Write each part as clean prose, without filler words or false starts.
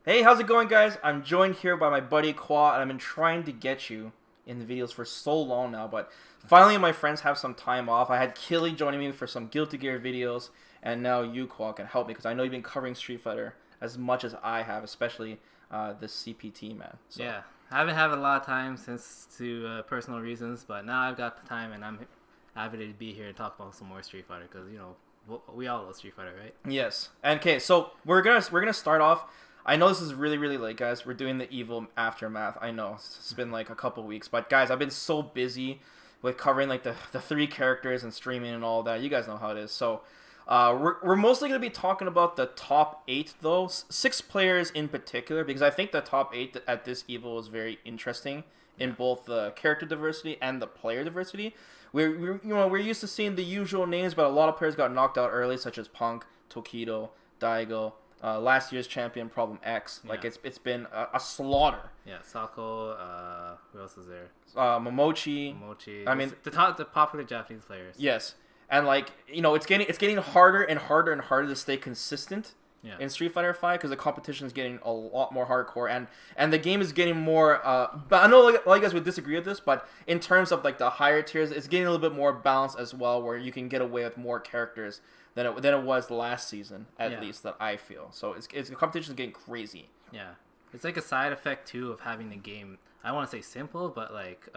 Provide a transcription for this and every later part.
Hey, how's it going, guys? I'm joined here by my buddy Qua, and I've been trying to get you in the videos for so long now, but finally my friends have some time off. I had Killy joining me for some Guilty Gear videos, and now you, Qua, can help me because I know you've been covering Street Fighter as much as I have, especially the CPT, man. So. Yeah, I haven't had a lot of time since to personal reasons, but now I've got the time, and I'm happy to be here and talk about some more Street Fighter because we all love Street Fighter, right? Yes. And okay, so we're gonna start off. I know this is really late, guys. We're doing the Evil Aftermath. I know it's been like a couple weeks, but guys, I've been so busy with covering like the three characters and streaming and all that. You guys know how it is. So we're mostly gonna be talking about the top 8 though, 6 players in particular, because I think the top 8 at this Evil is very interesting in both the character diversity and the player diversity. We're used to seeing the usual names, but a lot of players got knocked out early, such as Punk, Tokido, Daigo. Last year's champion, Problem X. Like, it's been a slaughter. Yeah, Sako, who else is there? Momochi. I mean, the popular Japanese players. Yes. And, like, it's getting harder and harder and harder to stay consistent in Street Fighter 5 because the competition is getting a lot more hardcore. And the game is getting more... but I know a lot of you guys would disagree with this, but in terms of, like, the higher tiers, it's getting a little bit more balanced as well, where you can get away with more characters than it was last season, at least, that I feel. So the competition is getting crazy. Yeah. It's like a side effect, too, of having the game, I want to say simple, but, like,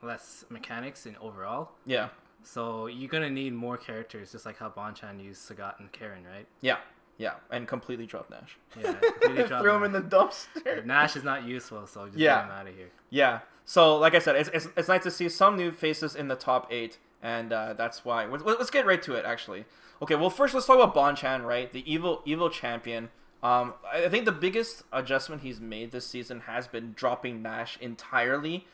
less mechanics in overall. Yeah. So you're going to need more characters, just like how Bonchan used Sagat and Karen, right? Yeah, and completely drop Nash. Yeah, completely drop Throw him in the dumpster. Nash is not useful, so just get him out of here. Yeah. So, like I said, it's nice to see some new faces in the top 8, and that's why. Let's get right to it, actually. Okay, well, first let's talk about Bonchan, right? The evil champion. I think the biggest adjustment he's made this season has been dropping Nash entirely.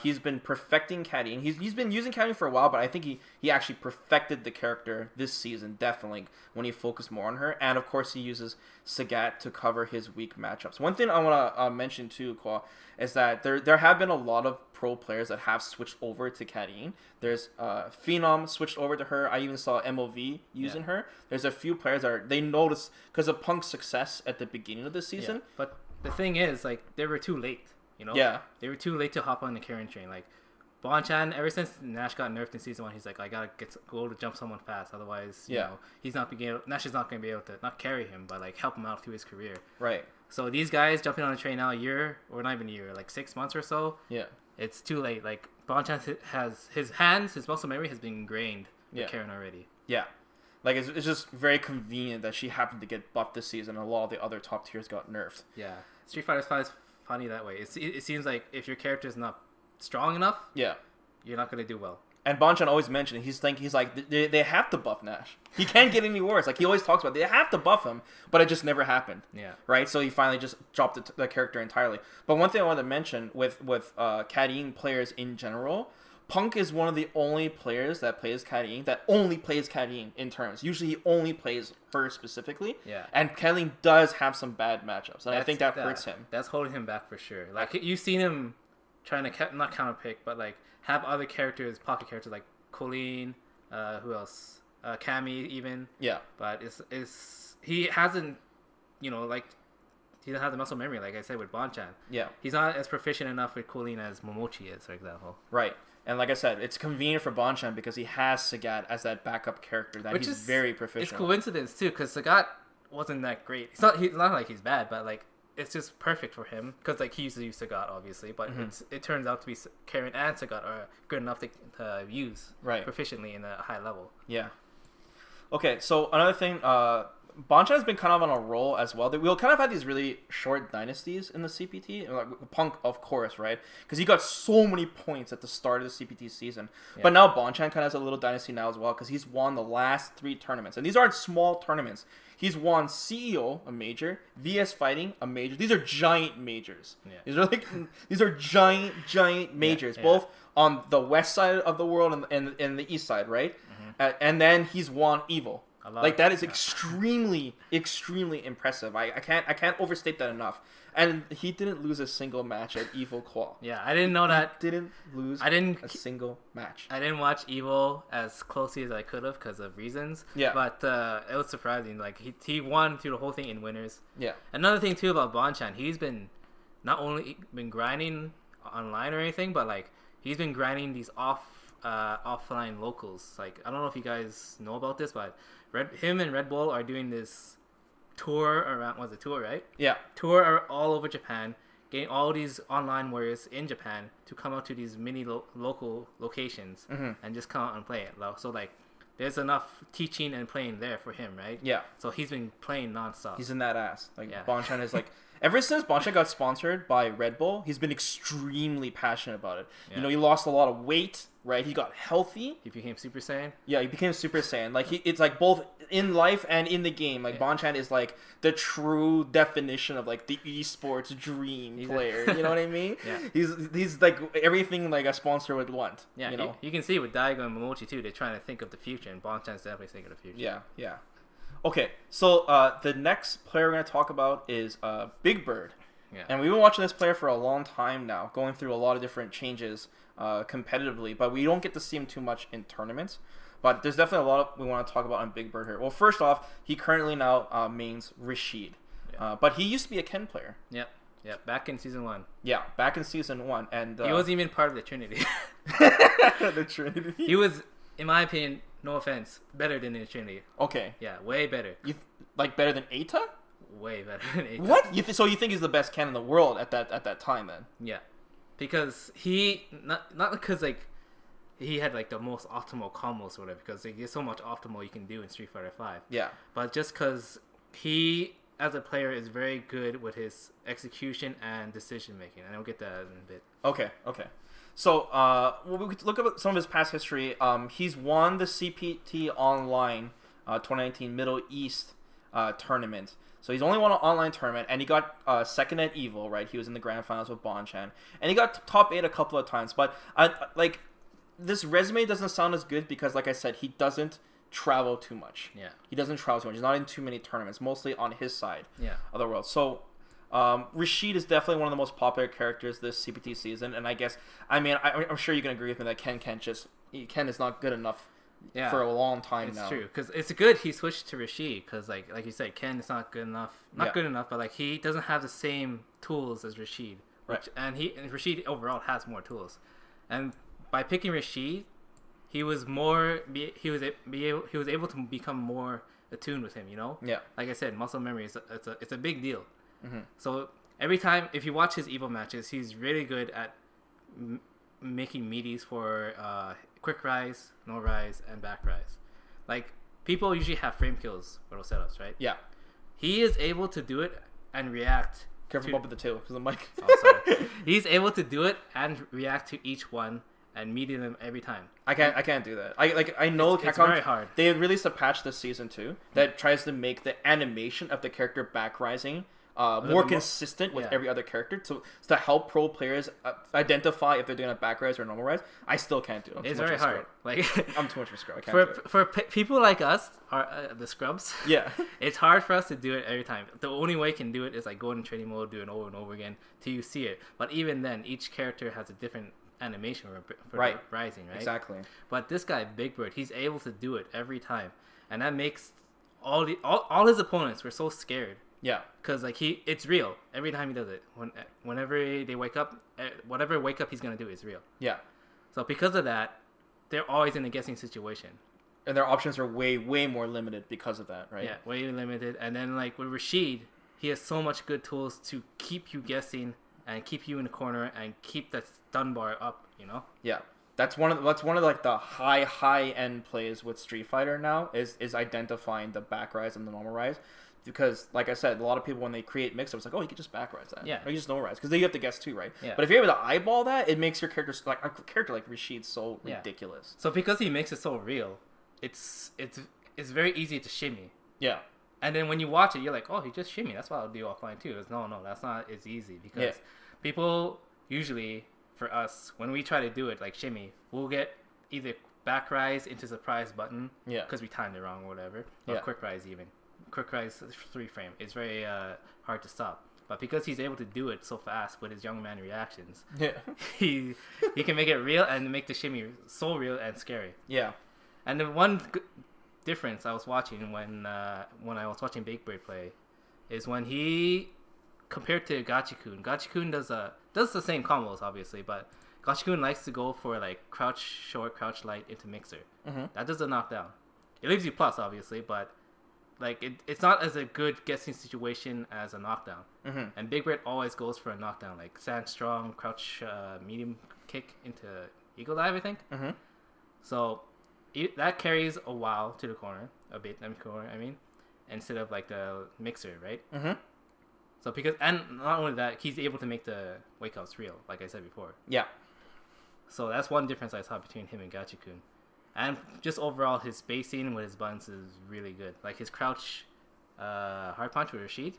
He's been perfecting Caddy, and he's been using Caddy for a while, but I think he actually perfected the character this season, definitely, when he focused more on her. And, of course, he uses Sagat to cover his weak matchups. One thing I want to mention, too, Kwa, is that there have been a lot of pro players that have switched over to Caddy. There's Phenom switched over to her. I even saw MOV using her. There's a few players that they noticed because of Punk's success at the beginning of the season. Yeah. But the thing is, like, they were too late. Yeah. They were too late to hop on the Karen train. Like, Bonchan, ever since Nash got nerfed in Season 1, he's like, I gotta go to jump someone fast. Otherwise, you know, Nash is not going to be able to, not carry him, but, like, help him out through his career. Right. So these guys jumping on the train now a year, or not even a year, like 6 months or so. Yeah. It's too late. Like, Bonchan has, his muscle memory has been ingrained with Karen already. Yeah. Like, it's just very convenient that she happened to get buffed this season, and a lot of the other top tiers got nerfed. Yeah. Street Fighter 5 is funny that way. It seems like if your character is not strong enough, you're not going to do well. And Bonchan always mentioned he's like they have to buff Nash. He can't get any worse. Like, he always talks about they have to buff him, but it just never happened. Yeah. Right. So he finally just dropped the character entirely. But one thing I wanted to mention with caddying players in general, Punk is one of the only players that plays caddying that only plays caddying in turns. Usually he only plays her specifically. Yeah. And caddying does have some bad matchups, and I think that hurts him. That's holding him back for sure. Like, you've seen him trying to not counter pick, but like have other characters, pocket characters like Colleen, who else? Cammy even. Yeah. But he hasn't, like, he doesn't have the muscle memory, like I said, with Bonchan. Yeah. He's not as proficient enough with Colleen as Momochi is, for example. Right. And like I said, it's convenient for Bonchan because he has Sagat as that backup character that he's very proficient. It's coincidence too, because Sagat wasn't that great. It's not like he's bad, but like it's just perfect for him because like he used to use Sagat obviously, but it turns out to be Karen and Sagat are good enough to use proficiently in a high level. Yeah. Okay, so another thing, Bonchan has been kind of on a roll as well. We'll kind of had these really short dynasties in the CPT. Like Punk, of course, right? Because he got so many points at the start of the CPT season. Yeah. But now Bonchan kind of has a little dynasty now as well because he's won the last 3 tournaments. And these aren't small tournaments. He's won CEO, a major, VS Fighting, a major. These are giant majors. Yeah. These are giant majors, both on the west side of the world and the east side, right? And then he's won Evil. A lot. Like that is extremely impressive. I can't overstate that enough. And he didn't lose a single match at Evo Qual. Yeah, I didn't know that. Didn't lose a single match. I didn't watch Evo as closely as I could have because of reasons. Yeah. But it was surprising. Like he won through the whole thing in winners. Yeah. Another thing too about Bonchan, he's been not only been grinding online or anything, but like he's been grinding these offline locals. Like I don't know if you guys know about this, but him and Red Bull are doing this tour around. Was it tour, right? Yeah. Tour all over Japan, getting all these online warriors in Japan to come out to these mini local locations and just come out and play it. So like, there's enough teaching and playing there for him, right? Yeah. So he's been playing nonstop. He's in that ass. Like Bonchan is like. Ever since Bonchan got sponsored by Red Bull, he's been extremely passionate about it. Yeah. You know, he lost a lot of weight, right? He got healthy. He became Super Saiyan. Yeah, he became Super Saiyan. Like it's like both in life and in the game. Like Bonchan is like the true definition of like the esports dream player. You know what I mean? Yeah. He's like everything like a sponsor would want. Yeah. You know? You can see with Daigo and Momochi too. They're trying to think of the future, and Bonchan's definitely thinking of the future. Yeah. Yeah. Okay, so the next player we're going to talk about is Big Bird. Yeah. And we've been watching this player for a long time now, going through a lot of different changes competitively, but we don't get to see him too much in tournaments. But there's definitely a lot we want to talk about on Big Bird here. Well, first off, he currently now mains Rashid. Yeah. But he used to be a Ken player. Yep. Yeah, back in Season 1. Yeah, back in Season 1. And he wasn't even part of the Trinity. The Trinity? He was, in my opinion, no offense, better than the Trinity. Okay. Yeah, way better. Like better than Eita? Way better than Eita. What? So you think he's the best Ken in the world at that time then? Yeah. Because he, not because like, he had like the most optimal combos or whatever, because like, there's so much optimal you can do in Street Fighter 5. Yeah. But just because he, as a player, is very good with his execution and decision making. And I'll get that in a bit. Okay. So, we could look at some of his past history. He's won the CPT Online 2019 Middle East tournament. So he's only won an online tournament, and he got second at Evo, right? He was in the grand finals with Bonchan, and he got top 8 a couple of times. But like, this resume doesn't sound as good because, like I said, he doesn't travel too much. Yeah. He doesn't travel too much. He's not in too many tournaments, mostly on his side of the world. So. Rashid is definitely one of the most popular characters this CPT season, and I'm sure you can agree with me that Ken is not good enough for a long time now. It's true, because it's good he switched to Rashid, because like you said, Ken is not good enough. Good enough, but like he doesn't have the same tools as Rashid, and Rashid overall has more tools, and by picking Rashid, he was able to become more attuned with him. You know, like I said, muscle memory it's a big deal. Mm-hmm. So every time, if you watch his Evo matches, he's really good at making meaties for quick rise, no rise, and back rise. Like, people usually have frame kills for those setups, right? Yeah. He is able to do it and react. Careful up with the tail, because I'm like... Oh, sorry. He's able to do it and react to each one and meeting them every time. I can't do that. I know it's very hard. They released a patch this season too that tries to make the animation of the character back rising more consistent with every other character, to help pro players identify if they're doing a back rise or a normal rise. I still can't do it. It's very hard. Like, I'm too much of a scrub. I can't do it. For people like us, the scrubs. Yeah, it's hard for us to do it every time. The only way you can do it is like go in training mode, do it over and over again till you see it. But even then, each character has a different animation for the rising, right? Exactly. But this guy, Big Bird, he's able to do it every time, and that makes all his opponents were so scared. Yeah, because like it's real every time he does it. Whenever they wake up, whatever wake up he's gonna do is real. Yeah. So because of that, they're always in a guessing situation. And their options are way more limited because of that, right? Yeah, way limited. And then like with Rashid, he has so much good tools to keep you guessing and keep you in the corner and keep that stun bar up. You know? Yeah. That's one of like the high end plays with Street Fighter now is identifying the back rise and the normal rise. Because, like I said, a lot of people, when they create mix-ups, like, oh, you can just back rise that. Yeah. Or you just no rise. Because then you have to guess too, right? Yeah. But if you're able to eyeball that, it makes your character, like a character like Rashid, so ridiculous. So because he makes it so real, it's very easy to shimmy. Yeah. And then when you watch it, you're like, oh, he just shimmy. That's what I'll do offline too. No, that's not as easy. Because people usually, for us, when we try to do it, like shimmy, we'll get either back rise into surprise button. Yeah. Because we timed it wrong or whatever. Or quick rise even. Quick rise 3 frame. It's very hard to stop. But because he's able to do it so fast with his young man reactions, he can make it real and make the shimmy so real and scary. Yeah. And the one difference I was watching when I was watching Big Bird play is when he compared to Gachikun. Gachikun does the same combos obviously, but Gachikun likes to go for like crouch short, crouch light into mixer. That does a knockdown. It leaves you plus obviously, but like it's not as a good guessing situation as a knockdown. And Big Bird always goes for a knockdown, like stand strong, crouch medium kick into eagle dive, I think. So that carries a while to the corner, I mean, instead of like the mixer, right? So and not only that, he's able to make the wake ups real, like I said before. Yeah. So that's one difference I saw between him and Gachikun. And just overall, his spacing with his buttons is really good. Like his crouch hard punch with Rashid.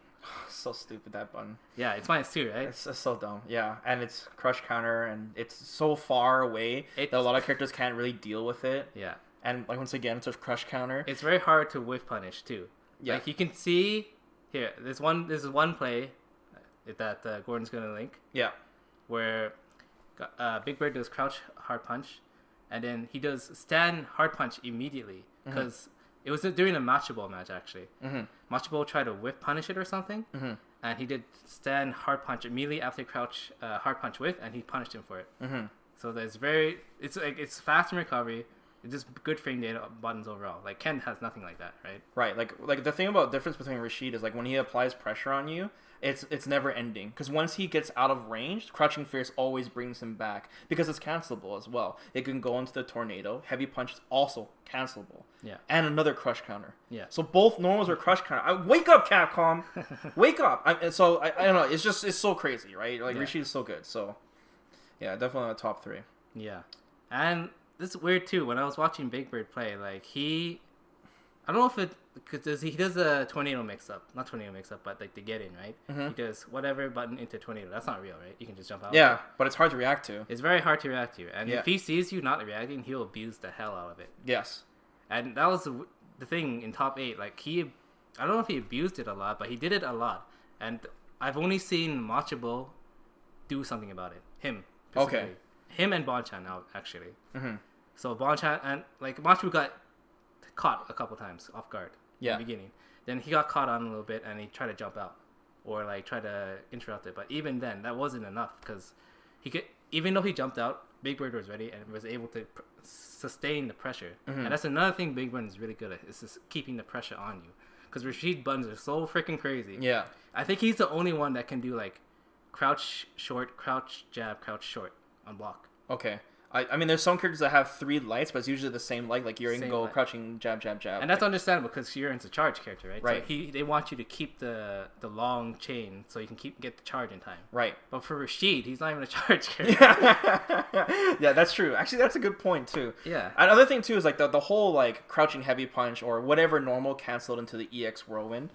So stupid, that button. Yeah, it's minus 2, right? It's so dumb. Yeah, and it's crush counter, and it's so far away that a lot of characters can't really deal with it. Yeah. And like once again, it's a crush counter. It's very hard to whiff punish too. Yeah. Like you can see here. This is one play that Gordon's gonna link. Yeah. Where Big Bird does crouch hard punch, and then he does stand hard punch immediately because it was during a Machabo match actually. Machabo tried to whiff punish it or something, and he did stand hard punch immediately after crouch hard punch whiff, and he punished him for it. So it's fast in recovery. It's just good frame data buttons overall. Like Ken has nothing like that, right? Right. Like the thing about difference between Rashid is like when he applies pressure on you, it's never ending. Because once he gets out of range, Crouching Fierce always brings him back because it's cancelable as well. It can go into the tornado. Heavy punch is also cancelable. Yeah. And another crush counter. Yeah. So both normals are crush counter. Wake up, Capcom! Wake up! I don't know. It's so crazy, right? Like Rashid is so good. So yeah, definitely the top 3. Yeah, and this is weird too. When I was watching Big Bird play, like I don't know if it because he does a tornado mix up, not tornado mix up, but like the get in, right? He does whatever button into tornado. That's not real, right? You can just jump out. Yeah, but it's hard to react to. It's very hard to react to, and if he sees you not reacting, he'll abuse the hell out of it. Yes, and that was the thing in top 8. Like I don't know if he abused it a lot, but he did it a lot, and I've only seen Machabo do something about it. Him and Bonchan now actually. So Bonchan and like Machabo got caught a couple times off guard in the beginning. Then he got caught on a little bit and he tried to jump out or like try to interrupt it. But even then, that wasn't enough because even though he jumped out, Big Bird was ready and was able to sustain the pressure. And that's another thing Big Bird is really good at, is just keeping the pressure on you. Because Rashid buttons are so freaking crazy. Yeah. I think he's the only one that can do like crouch short, crouch jab, crouch short on block. Okay. I mean, there's some characters that have 3 lights, but it's usually the same light. Like Yurin can go crouching, jab, jab, jab. And that's understandable because Yurin's a charge character, right? Right. So they want you to keep the long chain so you can get the charge in time. Right. But for Rashid, he's not even a charge character. Yeah, that's true. Actually, that's a good point too. Yeah. Another thing too is like the whole like crouching heavy punch or whatever normal canceled into the EX whirlwind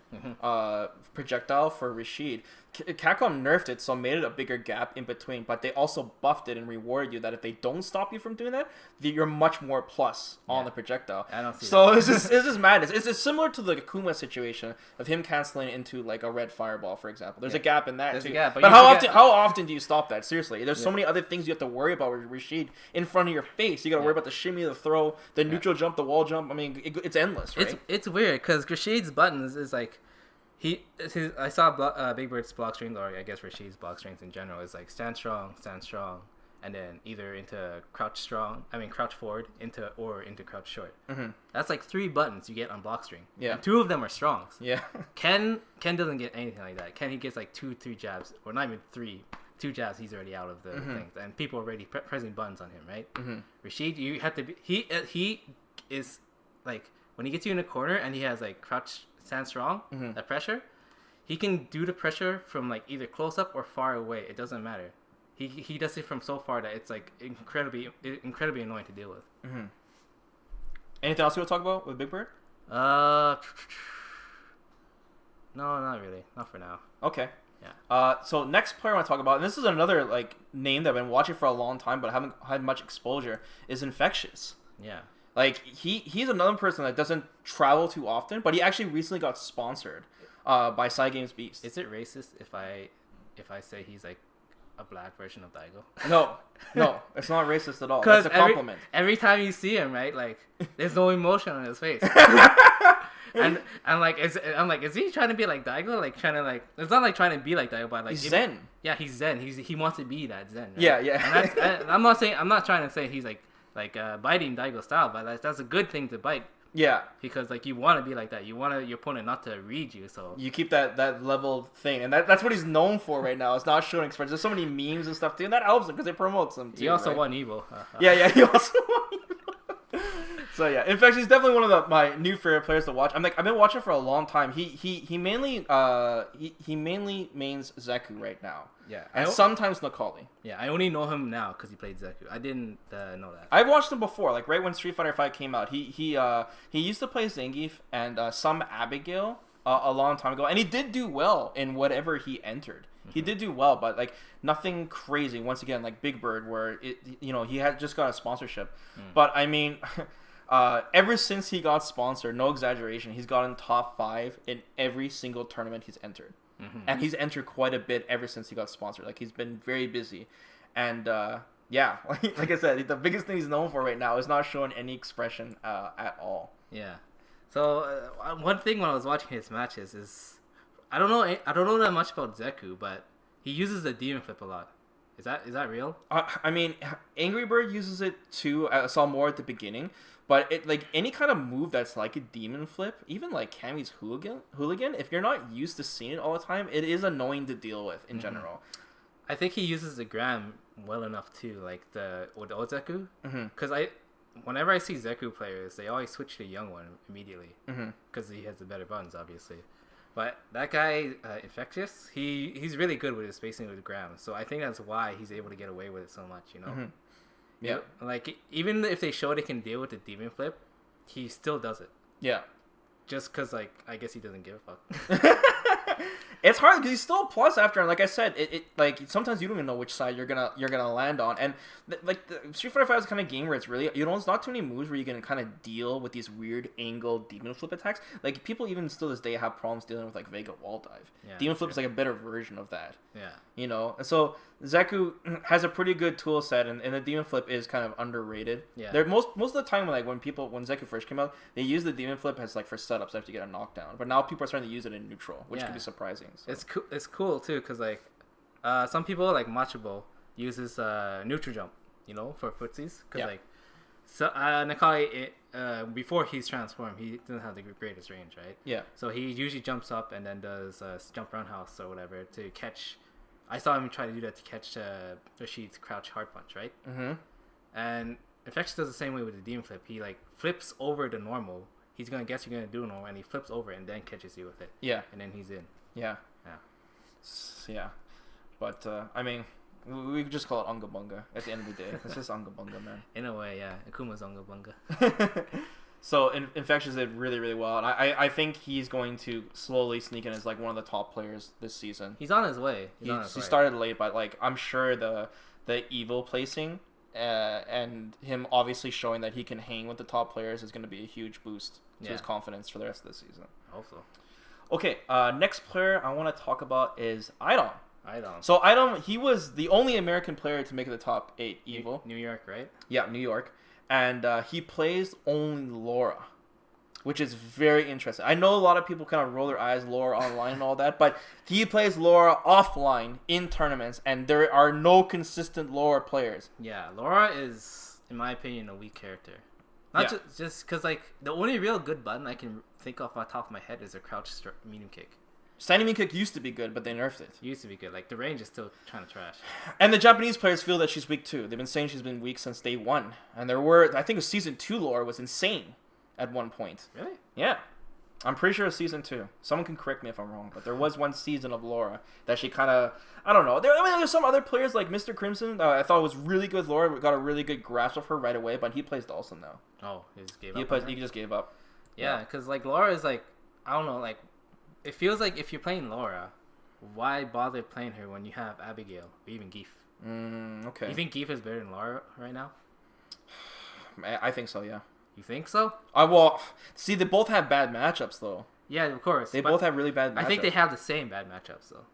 projectile for Rashid. Capcom nerfed it, so made it a bigger gap in between, but they also buffed it and rewarded you that if they don't stop you from doing that, you're much more plus on the projectile. I don't see so that. it's just madness. It's similar to the Akuma situation of him canceling into like a red fireball, for example. There's a gap in that too. But how often do you stop that? Seriously, there's so many other things you have to worry about with Rashid in front of your face. You got to worry about the shimmy, the throw, the neutral jump, the wall jump. I mean, it's endless, right? It's weird because Rashid's buttons is like. I saw Big Bird's block strength, or I guess Rashid's block strength in general, is like stand strong, and then either into crouch forward, into crouch short. That's like 3 buttons you get on block string. Yeah. And 2 of them are strongs. Yeah. Ken doesn't get anything like that. Ken, he gets like 2-3 jabs, or not even 3. 2 jabs, he's already out of the thing, and people are already pressing buttons on him, right? Rashid, you have to be. He is like when he gets you in a corner and he has like crouch. Stand strong, that pressure, he can do the pressure from like either close up or far away. It doesn't matter. He does it from so far that it's like incredibly annoying to deal with. Anything else you want to talk about with Big Bird? No, not really. Not for now. Okay. Yeah. So next player I want to talk about, and this is another like name that I've been watching for a long time but haven't had much exposure, is Infexious. Yeah. Like he's another person that doesn't travel too often, but he actually recently got sponsored by Side Games Beast. Is it racist if I say he's like a black version of Daigo? No, it's not racist at all. Because That's a compliment. Every time you see him, right, like there's no emotion on his face. and I'm like, is he trying to be like Daigo? Like trying to like, it's not like trying to be like Daigo, but like He's Zen. Yeah, he's Zen. He wants to be that Zen. Right? Yeah. And I'm not trying to say he's like biting Daigo style, but that's a good thing to bite. Yeah. Because like you want to be like that. You want your opponent not to read you, so you keep that level thing, and that's what he's known for right now. It's not showing expression. There's so many memes and stuff too, and that helps him because it promotes him too. He also right? won Evo. Yeah, he also won Evo. So yeah, in fact, he's definitely one of my new favorite players to watch. I've been watching for a long time. He mainly mains Zeku right now. Yeah, and sometimes Nakali. Yeah, I only know him now because he played Zeku. I didn't know that. I've watched him before, like right when Street Fighter V came out. He used to play Zangief and some Abigail a long time ago, and he did do well in whatever he entered. Mm-hmm. He did do well, but like nothing crazy. Once again, like Big Bird, where he had just got a sponsorship. But I mean. Ever since he got sponsored, no exaggeration, he's gotten top 5 in every single tournament he's entered. Mm-hmm. And he's entered quite a bit ever since he got sponsored. Like, he's been very busy. And, yeah, like I said, the biggest thing he's known for right now is not showing any expression at all. Yeah. So, one thing when I was watching his matches is, I don't know that much about Zeku, but he uses the demon flip a lot. Is that real? I mean, Angry Bird uses it too. I saw more at the beginning. But it like any kind of move that's like a demon flip, even like Cammy's hooligan, if you're not used to seeing it all the time, it is annoying to deal with in general. I think he uses the Gram well enough too, like with old Zeku. Because whenever I see Zeku players, they always switch to young one immediately because he has the better buttons, obviously. But that guy, Infectious, he's really good with his spacing with the Gram, so I think that's why he's able to get away with it so much, you know. Yeah, like even if they show they can deal with the demon flip, he still does it. Yeah, just cause like I guess he doesn't give a fuck. It's hard because he's still a plus after, and like I said, it like sometimes you don't even know which side you're gonna land on, and like the Street Fighter V is kind of game where it's really it's not too many moves where you can kind of deal with these weird angle demon flip attacks. Like people even still this day have problems dealing with like Vega wall dive. Yeah, demon flip is like a better version of that. Yeah, and so Zeku has a pretty good tool set, and the demon flip is kind of underrated. Yeah, most of the time when Zeku first came out, they used the demon flip as like for setups after you get a knockdown, but now people are starting to use it in neutral, which could be surprising. So. It's cool too because like some people like Machabo uses neutral jump, for footsies because like so Nakali before he's transformed he doesn't have the greatest range, right? Yeah. So he usually jumps up and then does jump roundhouse or whatever to catch. I saw him try to do that to catch Rashid's crouch hard punch, right? Mm-hmm. And Infexious does the same way with the demon flip. He like flips over the normal. He's gonna guess you're gonna do normal, and he flips over and then catches you with it. Yeah. And then he's in. Yeah. But I mean, we could just call it Unga Bunga at the end of the day. It's just Unga Bunga, man. In a way, yeah. Akuma's Unga Bunga. So Infectious did really, really well, and I think he's going to slowly sneak in as like one of the top players this season. He's on his way. He started late, but like I'm sure the Evil placing and him obviously showing that he can hang with the top players is going to be a huge boost to his confidence for the rest of the season. Hopefully. Okay, next player I want to talk about is Idom. So Idom, he was the only American player to make the top 8 Evo. New York, right? Yeah, New York. And he plays only Laura, which is very interesting. I know a lot of people kind of roll their eyes Laura online and all that, but he plays Laura offline in tournaments, and there are no consistent Laura players. Yeah, Laura is, in my opinion, a weak character. Not just because, like, the only real good button I can think off the top of my head is a crouch medium kick. Standing medium kick used to be good, but they nerfed it. Used to be good. Like, the range is still kind of trash. And the Japanese players feel that she's weak, too. They've been saying she's been weak since day 1. And there were, I think, Season 2 Laura was insane at one point. Really? Yeah. I'm pretty sure it's Season 2. Someone can correct me if I'm wrong, but there was one season of Laura that she kind of, I don't know. There's some other players like Mr. Crimson. I thought was really good. Laura got a really good grasp of her right away, but he plays Dawson now. Oh, he just gave up. He just gave up. Yeah, because like Laura is like, I don't know, like it feels like if you're playing Laura, why bother playing her when you have Abigail or even Geef? Okay. You think Geef is better than Laura right now? I think so, yeah. You think so? Well, see, they both have bad matchups, though. Yeah, of course. They both have really bad matchups. I think they have the same bad matchups, though.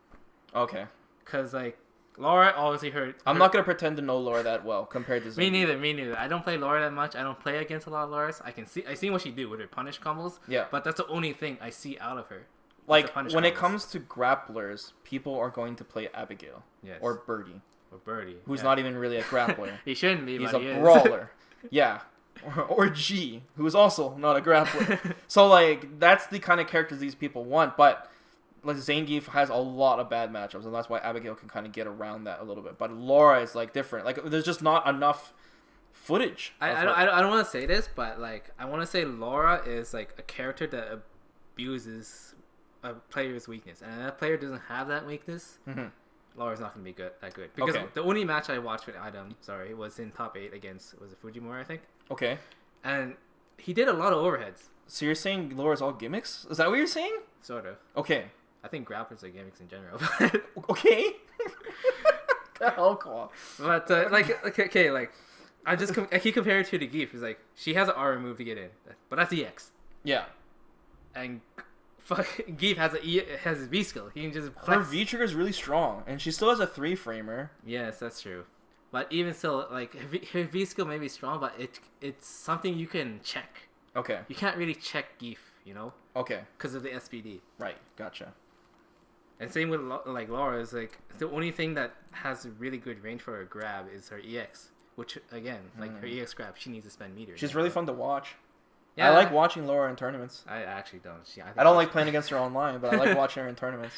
Okay. Because, like, Laura obviously hurt. I'm not going to pretend to know Laura that well compared to Zangief. Me neither. I don't play Laura that much. I don't play against a lot of Lauras. I see what she do with her punish combos. Yeah. But that's the only thing I see out of her. Like, when it comes to grapplers, people are going to play Abigail. Yes. Or Birdie. Who's yeah. not even really a grappler. He shouldn't be, He's but a he is. brawler. Yeah. Or G, who is also not a grappler. So, like, that's the kind of characters these people want, but like Zangief has a lot of bad matchups, and that's why Abigail can kind of get around that a little bit. But Laura is, like, different. Like, there's just not enough footage. I don't want to say this, but, like, I want to say Laura is, like, a character that abuses a player's weakness, and if that player doesn't have that weakness, Laura's not going to be that good. Because the only match I watched with Idom, was in top 8 against, was it Fujimura, I think? Okay. And he did a lot of overheads. So you're saying Laura's all gimmicks? Is that what you're saying? Sort of. Okay. I think grapplers are gimmicks in general. Okay. Oh, cool. But, I keep comparing it to the Geef. It's like, she has an R move to get in, but that's EX. Yeah. And Geef has his V skill. He can just flex. Her V trigger is really strong, and she still has a 3-framer. Yes, that's true. But even still, like, her V skill may be strong, but it's something you can check. Okay. You can't really check Geef, you know? Okay. Because of the SPD. Right. Gotcha. And same with like Laura, is like the only thing that has a really good range for her grab is her EX, which again, like her EX grab, she needs to spend meters. She's really fun to watch. Yeah, I like watching Laura in tournaments. I actually don't. I don't like playing against her online, but I like watching her in tournaments.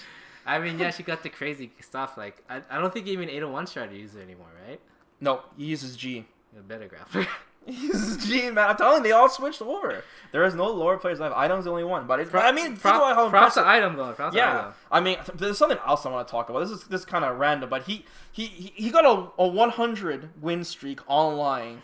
I mean, yeah, she got the crazy stuff. Like, I don't think even 801 tried to use it anymore, right? No, he uses G. A better grappler. He uses G, man. I'm telling you, they all switched over. There is no Laura players left. Idom's the only one. But I mean, think about how props impressive. to Idom, though. Props yeah. to Idom. I mean, there's something else I want to talk about. This is kind of random, but he got a 100 win streak online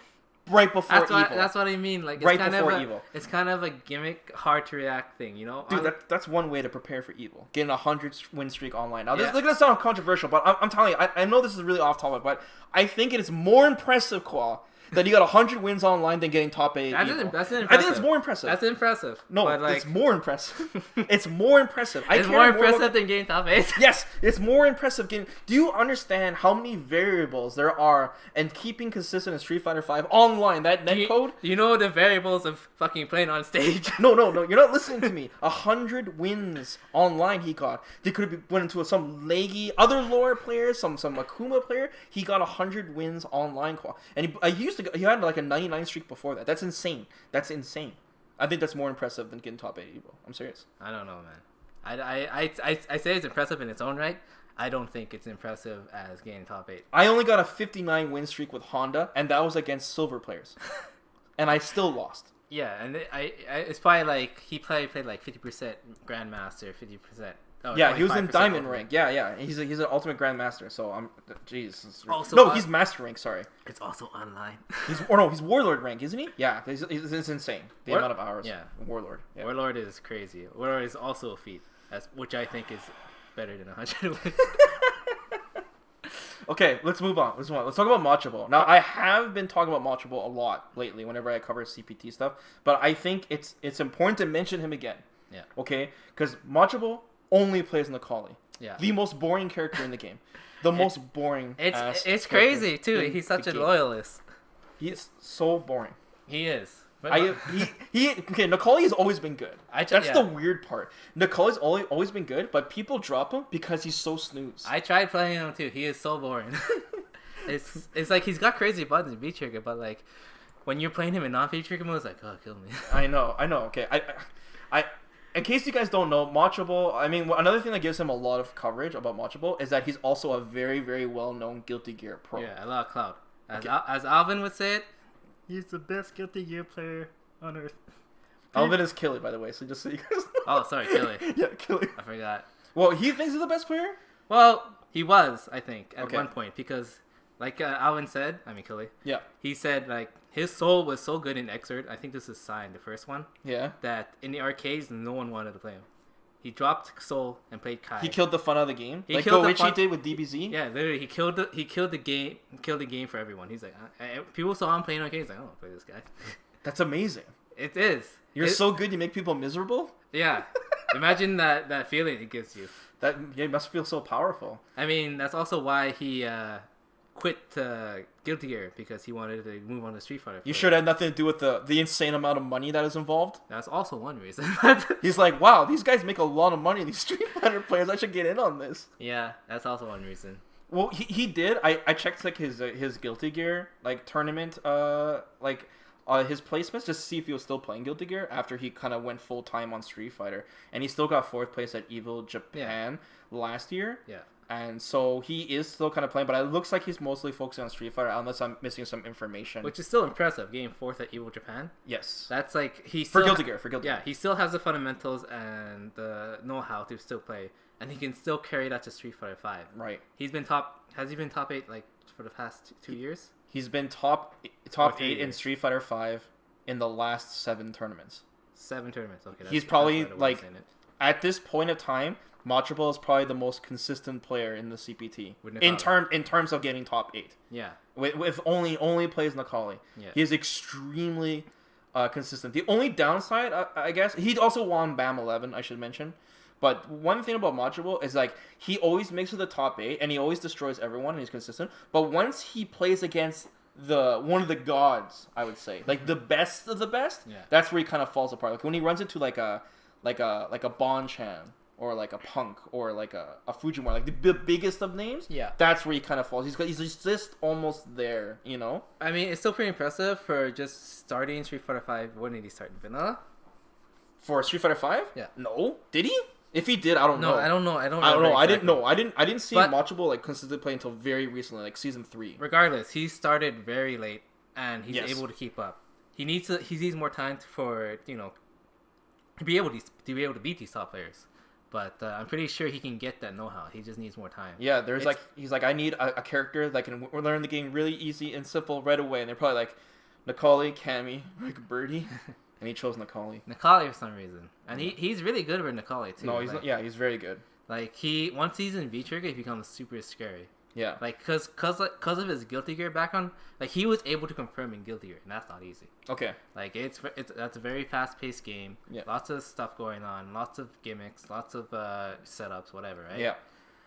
right before Evo. That's what I mean. Like, it's right kind before of Evo. It's kind of a gimmick, hard to react thing, you know? Dude, that's one way to prepare for Evo. Getting a 100 win streak online. Now, this is going to sound controversial, but I'm telling you, I know this is really off topic, but I think it is more impressive, Kwa, that you got 100 wins online than getting top 8. That's impressive. I think it's more impressive. That's impressive. No, but it's more impressive. It's more impressive. It's more impressive than getting top 8. Yes, it's more impressive. Do you understand how many variables there are and keeping consistent in Street Fighter 5 online? That netcode? Do you know the variables of fucking playing on stage? No. You're not listening to me. 100 wins online he got. They could have went into some laggy other lore players, some Akuma player. He got 100 wins online. And he had like a 99 streak before that. That's insane. I think that's more impressive than getting top 8 Evo. I'm serious. I don't know, man. I say it's impressive in its own right. I don't think it's impressive as getting top 8. I only got a 59 win streak with Honda, and that was against silver players. And I still lost. Yeah, and it's probably like he played like 50% Grandmaster, 50%. Oh, yeah, he was in Diamond rank. Yeah. He's an Ultimate Grandmaster. So he's Master rank. Sorry. It's also online. He's Warlord rank, isn't he? Yeah, it's insane. The amount of hours. Yeah, Warlord. Yeah. Warlord is crazy. Warlord is also a feat, which I think is better than 100 wins. Okay, let's move on. Let's talk about Machabo. Now, I have been talking about Machabo a lot lately whenever I cover CPT stuff, but I think it's important to mention him again. Yeah. Okay? Because Machabo only plays Nikali. Yeah. The most boring character in the game. The most boring. It's crazy too. He's such a loyalist. He is so boring. He is. Nikali has always been good. That's the weird part. Nikali's always been good, but people drop him because he's so snooze. I tried playing him too. He is so boring. It's like he's got crazy buttons in V trigger, but like when you're playing him in non V trigger mode, it's like, oh, kill me. I know. Okay, I in case you guys don't know, Machabo, I mean, another thing that gives him a lot of coverage about Machabo is that he's also a very, very well-known Guilty Gear pro. Yeah, a lot of clout. As Alvin would say it, he's the best Guilty Gear player on Earth. Alvin is Killy, by the way, so just so you guys know. Oh, sorry, Killy. Yeah, Killy. I forgot. Well, he thinks he's the best player? Well, he was, I think, at one point, because, like Alvin said, Killy. Yeah. He said, like, his soul was so good in Xrd, I think this is Sign, the first one. Yeah. That in the arcades, no one wanted to play him. He dropped Soul and played Kai. He killed the fun of the game. He like killed the Goichi fun- did with DBZ. Yeah, literally, he killed the game for everyone. He's like, people saw him playing arcade. He's like, I don't want to play this guy. That's amazing. It is. You're so good, you make people miserable. Yeah. Imagine that feeling it gives you. That must feel so powerful. I mean, that's also why he quit Guilty Gear, because he wanted to move on to Street Fighter. You sure that had nothing to do with the insane amount of money that is involved? That's also one reason. He's like, wow, these guys make a lot of money. These Street Fighter players, I should get in on this. Yeah, that's also one reason. Well, he did. I checked like his Guilty Gear like tournament his placements just to see if he was still playing Guilty Gear after he kind of went full time on Street Fighter, and he still got 4th place at Evil Japan last year. Yeah. And so he is still kind of playing, but it looks like he's mostly focusing on Street Fighter, unless I'm missing some information. Which is still impressive, getting 4th at Evil Japan. Yes. That's like for Guilty Gear. Yeah, he still has the fundamentals and the know-how to still play, and he can still carry that to Street Fighter 5. Right. He's been top. Has he been top 8 like for the past 2 years? He's been top 8 in Street Fighter 5 in the last 7 tournaments. 7 tournaments. Okay. He's probably like at this point of time, Machabo is probably the most consistent player in the CPT in terms of getting top 8. Yeah. With only plays Nakali. Yeah. He is extremely consistent. The only downside, I guess, he also won BAM 11. I should mention. But one thing about Machabo is like he always makes it to the top 8 and he always destroys everyone and he's consistent. But once he plays against one of the gods, I would say, like the best of the best, that's where he kind of falls apart. Like when he runs into like a Bonchan or like a Punk or like a Fujimura, like the biggest of names, that's where he kind of falls. He's just almost there, you know? I mean, it's still pretty impressive for just starting Street Fighter 5. When did he start in vanilla? For Street Fighter 5? Yeah. No. Did he? If he did, I don't know. No, I don't know. I don't know. Exactly. I didn't know. I didn't see Machabo like consistently play until very recently, like season 3. Regardless, he started very late and he's able to keep up. He needs more time to be able to beat these top players. But I'm pretty sure he can get that know-how. He just needs more time. Yeah, he's like, I need a character that can learn the game really easy and simple right away. And they're probably like, Nakali, Cammy, like Birdie. And he chose Nakali. Nakali for some reason. And he's really good with Nakali too. No, he's not. Yeah, he's very good. Like once he's in V-Trigger, he becomes super scary. Yeah. Like cause of his Guilty Gear background, like he was able to confirm in Guilty Gear, and that's not easy. Okay. Like that's a very fast-paced game. Yeah. Lots of stuff going on, lots of gimmicks, lots of setups, whatever, right? Yeah.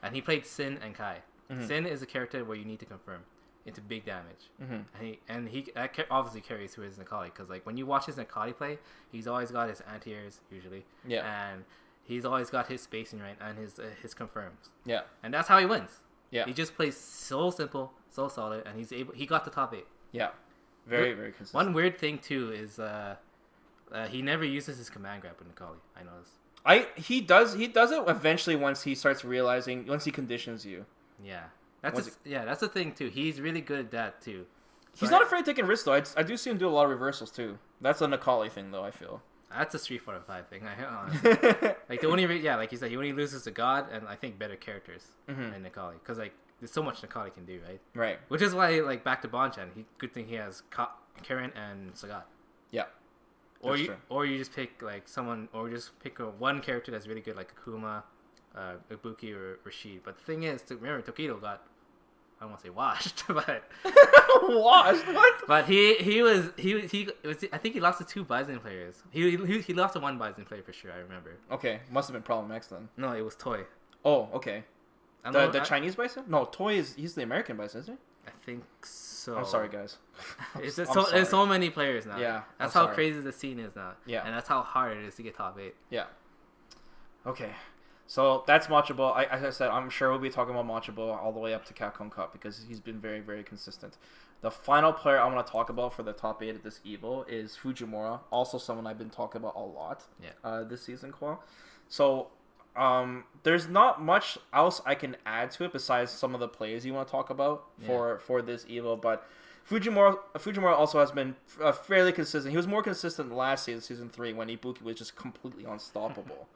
And he played Sin and Kai. Mm-hmm. Sin is a character where you need to confirm into big damage. Mm-hmm. And he obviously carries through his Nakali, because like when you watch his Nakali play, he's always got his anti-airs usually. Yeah. And he's always got his spacing right and his confirms. Yeah. And that's how he wins. Yeah. He just plays so simple, so solid, and he got the top 8. Yeah. Very, very consistent. One weird thing too is he never uses his command grab with Nakali. I noticed. He does it eventually once he conditions you. Yeah. That's the thing too. He's really good at that too. He's not afraid of taking risks though. I do see him do a lot of reversals too. That's a Nakali thing though, I feel. That's a Street Fighter 5 thing. Honestly. Like the only like you said, he only loses to God and I think better characters in Nakali, because like there's so much Nakali can do, right? Right. Which is why like back to Bonchan, good thing he has Karen and Sagat. Yeah. Or you just pick like someone, or just pick one character that's really good, like Akuma, Ibuki, or Rashid. But the thing is, remember Tokido got, I don't want to say washed, but washed. What? But he was I think he lost to 2 Bison players. He lost to 1 Bison player for sure. I remember. Okay, must have been Problem X then. No, it was Toy. Oh, okay. The Chinese Bison? No, Toy he's the American Bison, isn't he? I think so. I'm sorry, guys. There's so many players now. Yeah, that's how crazy the scene is now. Yeah, and that's how hard it is to get top 8. Yeah. Okay. So that's Machabo. As I said, I'm sure we'll be talking about Machabo all the way up to Capcom Cup because he's been very, very consistent. The final player I want to talk about for the top 8 of this Evo is Fujimura, also someone I've been talking about a lot this season, Kwa. So there's not much else I can add to it besides some of the plays you want to talk about for this Evo, but Fujimura also has been fairly consistent. He was more consistent last season 3 when Ibuki was just completely unstoppable.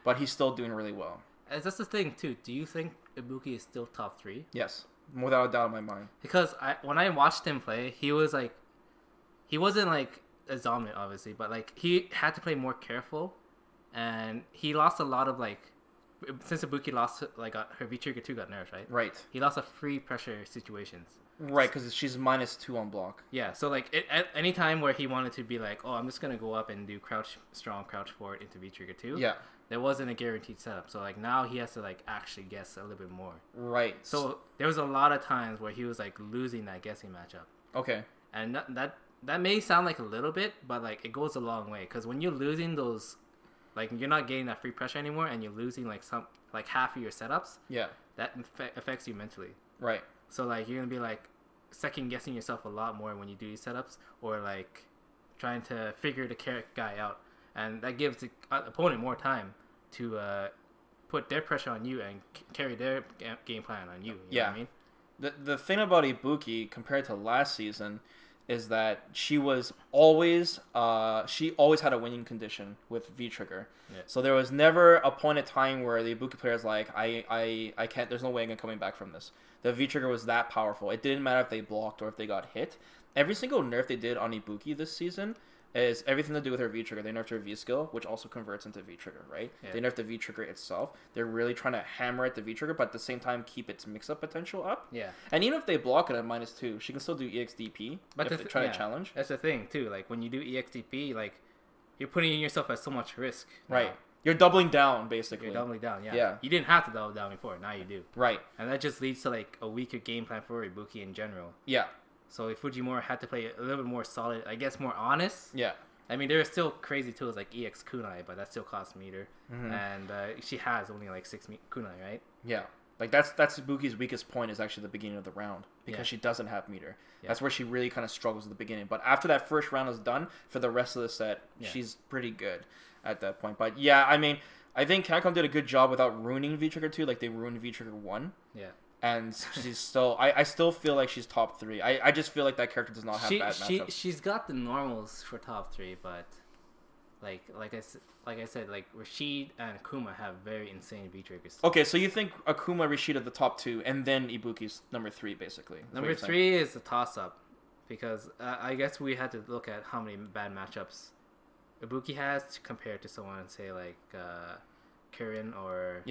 But he's still doing really well. And that's the thing too. Do you think Ibuki is still top 3? Yes, without a doubt in my mind. Because when I watched him play, he wasn't like as dominant, obviously, but like he had to play more careful, and he lost a lot of like. Since Ibuki lost, like, her V Trigger 2 got nerfed, right? Right. He lost a free pressure situations. Right, because she's -2 on block. Yeah, so like at any time where he wanted to be like, oh, I'm just gonna go up and do crouch strong, crouch forward into V Trigger 2. Yeah. There wasn't a guaranteed setup, so like now he has to like actually guess a little bit more. Right. So there was a lot of times where he was like losing that guessing matchup. Okay. And that may sound like a little bit, but like it goes a long way because when you're losing those, like you're not getting that free pressure anymore, and you're losing like half of your setups. Yeah. That affects you mentally. Right. So like you're gonna be like second guessing yourself a lot more when you do these setups, or like trying to figure the guy out, and that gives the opponent more time to put their pressure on you and carry their game plan on you. You know what I mean? The thing about Ibuki compared to last season is that she always had a winning condition with V Trigger. Yeah. So there was never a point in time where the Ibuki player is like, I can't, there's no way I'm coming back from this. The V Trigger was that powerful. It didn't matter if they blocked or if they got hit. Every single nerf they did on Ibuki this season is everything to do with her V Trigger. They nerfed her V skill, which also converts into V Trigger, right? Yeah. They nerfed the V Trigger itself. They're really trying to hammer at the V Trigger, but at the same time keep its mix-up potential up. Yeah. And even if they block it at -2, she can still do EXDP if they try to challenge. That's the thing, too. Like, when you do EXDP, like, you're putting yourself at so much risk. Right. You're doubling down, basically. You're doubling down, yeah. Yeah. You didn't have to double down before. Now you do. Right. And that just leads to, like, a weaker game plan for Ibuki in general. Yeah. So if Fujimura had to play a little bit more solid, I guess more honest. Yeah. I mean, there are still crazy tools like EX Kunai, but that still costs meter. Mm-hmm. And she has only like 6 Kunai, right? Yeah. Like that's Ibuki's weakest point is actually the beginning of the round because she doesn't have meter. Yeah. That's where she really kind of struggles at the beginning. But after that first round is done, for the rest of the set, she's pretty good at that point. But yeah, I mean, I think Capcom did a good job without ruining V-Trigger 2 like they ruined V-Trigger 1. Yeah. And she's still, I still feel like she's top 3. I just feel like that character does not have bad matchups. She's got the normals for top 3, but like I said, like Rashid and Akuma have very insane V triggers. Okay, so you think Akuma, Rashid are the top 2, and then Ibuki's number 3, basically. Number 3 is a toss-up, because I guess we had to look at how many bad matchups Ibuki has compared to someone, say like Kirin or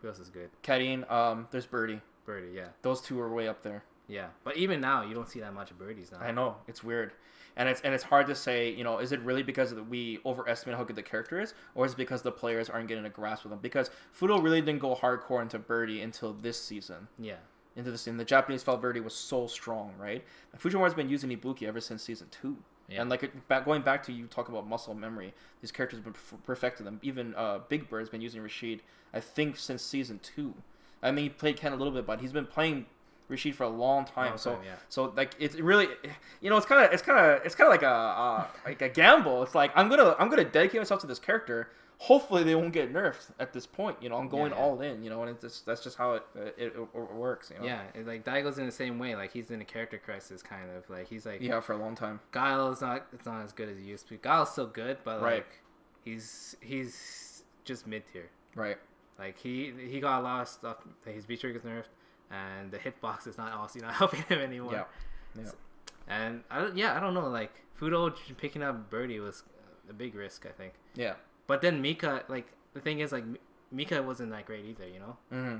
who else is good? Karin, there's Birdie. Birdie, yeah. Those two are way up there. Yeah, but even now you don't see that much of birdies now. I know, it's weird, and it's hard to say. You know, is it really because we overestimate how good the character is, or is it because the players aren't getting a grasp of them? Because Fudo really didn't go hardcore into Birdie until this season. Yeah. Into this season, the Japanese felt Birdie was so strong, right? And Fujimura's been using Ibuki ever since season 2. Yeah. And like going back to you talk about muscle memory, these characters have been perfected them. Even Big Bird's been using Rashid, I think, since season 2. I mean, he played Ken a little bit, but he's been playing Rashid for a long time. So like it's really, you know, it's kind of like a gamble. It's like I'm gonna dedicate myself to this character. Hopefully they won't get nerfed at this point. You know, I'm going all in. You know, and that's just how it works. You know? Yeah, like Daigo's in the same way. Like he's in a character crisis, kind of. Like he's like for a long time. Guile is not as good as he used to be. Guile's still good, but like he's just mid tier. Right. Like he got a lot of stuff. His V trigger's nerfed, and the hitbox is not obviously not helping him anymore. Yeah. So, and I don't know. Like Fudo picking up Birdie was a big risk, I think. Yeah. But then Mika, like the thing is, like Mika wasn't that great either, you know. Mm-hmm.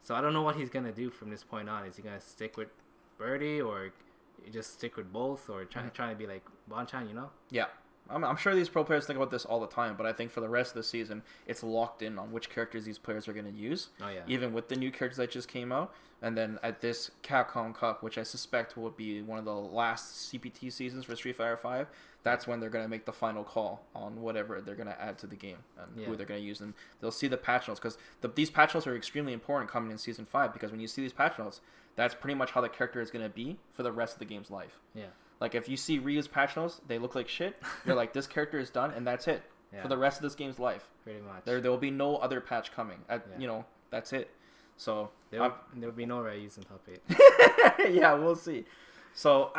So I don't know what he's gonna do from this point on. Is he gonna stick with Birdie or just stick with both, or trying to be like Bonchan, you know? Yeah. I'm sure these pro players think about this all the time, but I think for the rest of the season, it's locked in on which characters these players are going to use. Oh, yeah. Even with the new characters that just came out. And then at this Capcom Cup, which I suspect will be one of the last CPT seasons for Street Fighter V, that's when they're going to make the final call on whatever they're going to add to the game and who they're going to use. And they'll see the patch notes, because these patch notes are extremely important coming in Season 5, because when you see these patch notes, that's pretty much how the character is going to be for the rest of the game's life. Yeah. Like, if you see Ryu's patch notes, they look like shit. You're like, this character is done, and that's it for the rest of this game's life. Pretty much. There will be no other patch coming. You know, that's it. So there will be no Ryu's in top 8. Yeah, we'll see. So,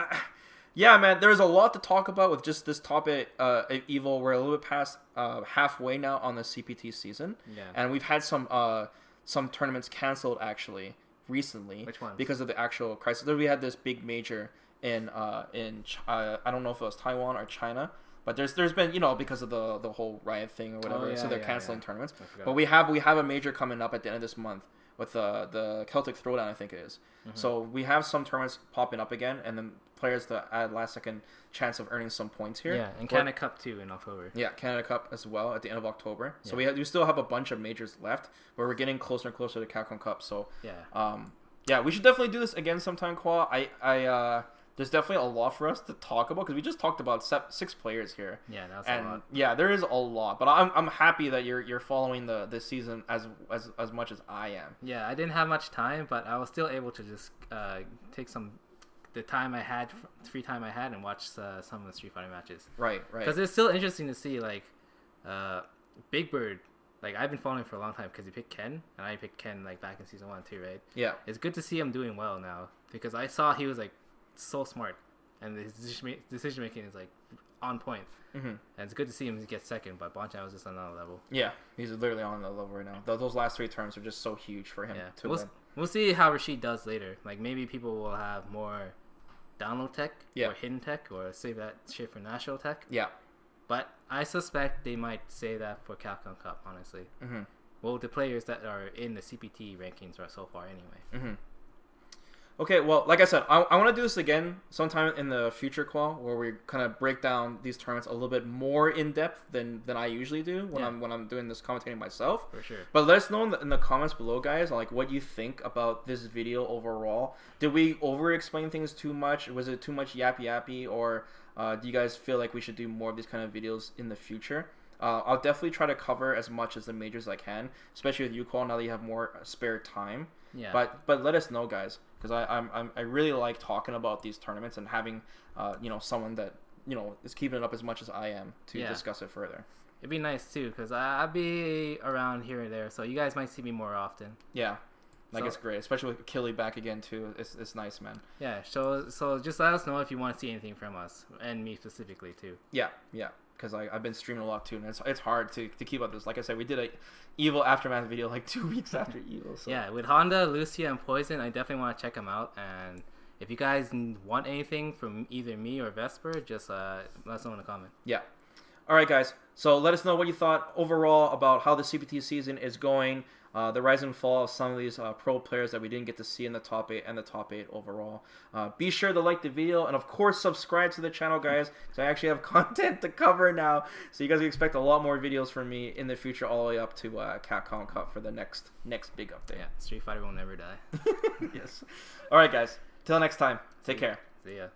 yeah, man, there's a lot to talk about with just this top 8 Evo. We're a little bit past halfway now on the CPT season. Yeah. And we've had some tournaments canceled, actually, recently. Which ones? Because of the actual crisis. We had this big major in I don't know if it was Taiwan or China, But there's been, because of the whole riot thing or whatever, so they're canceling tournaments. But we have a major coming up at the end of this month with the Celtic Throwdown, I think it is. So we have some tournaments popping up again, and then players to add last second chance of earning some points here. Yeah, and Canada Cup too in October. Yeah, Canada Cup as well at the end of October. So we still have a bunch of majors left, but we're getting closer and closer to Capcom Cup. So we should definitely do this again sometime, Kwa. There's definitely a lot for us to talk about because we just talked about 6 players here. Yeah, that's a lot. Yeah, there is a lot, but I'm happy that you're following this season as much as I am. Yeah, I didn't have much time, but I was still able to just take the free time I had, and watch some of the Street Fighter matches. Right. Because it's still interesting to see Big Bird. Like, I've been following for a long time because he picked Ken, and I picked Ken back in season 1 too, right? Yeah. It's good to see him doing well now because I saw he was so smart, and his decision making is on point. And it's good to see him get second, but Bonchan was just on another level. Yeah, he's literally on another level right now. Those last 3 terms are just so huge for him to win. We'll see how Rashid does later. Maybe people will have more download tech or hidden tech, or save that shit for national tech. Yeah. But I suspect they might say that for Capcom Cup, honestly. Well, the players that are in the CPT rankings are so far anyway. Okay, well, like I said, I want to do this again sometime in the future, Qual, where we kind of break down these tournaments a little bit more in depth than I usually do when I'm doing this commentating myself. For sure. But let us know in the comments below, guys, what you think about this video overall. Did we over-explain things too much? Was it too much yappy, or do you guys feel like we should do more of these kind of videos in the future? I'll definitely try to cover as much as the majors I can, especially with you, Qual, now that you have more spare time. Yeah. But let us know, guys, because I really like talking about these tournaments and having someone that is keeping it up as much as I am to discuss it further. It'd be nice too, because I'll be around here and there, so you guys might see me more often. Yeah. It's great, especially with Killy back again too. It's nice, man. Yeah. So just let us know if you want to see anything from us, and me specifically too. Yeah. Because I've been streaming a lot too, and it's hard to keep up this. Like I said, we did a Evil Aftermath video 2 weeks after Evil. So. Yeah, with Honda, Lucia, and Poison, I definitely want to check them out. And if you guys want anything from either me or Vesper, just let us know in the comment. Yeah. All right, guys. So let us know what you thought overall about how the CPT season is going. The rise and fall of some of these pro players that we didn't get to see in the top 8 and the top 8 overall. Be sure to like the video and, of course, subscribe to the channel, guys, because I actually have content to cover now. So you guys can expect a lot more videos from me in the future all the way up to Capcom Cup for the next big update. Yeah, Street Fighter will never die. Yes. All right, guys. Till next time. Take care. See ya.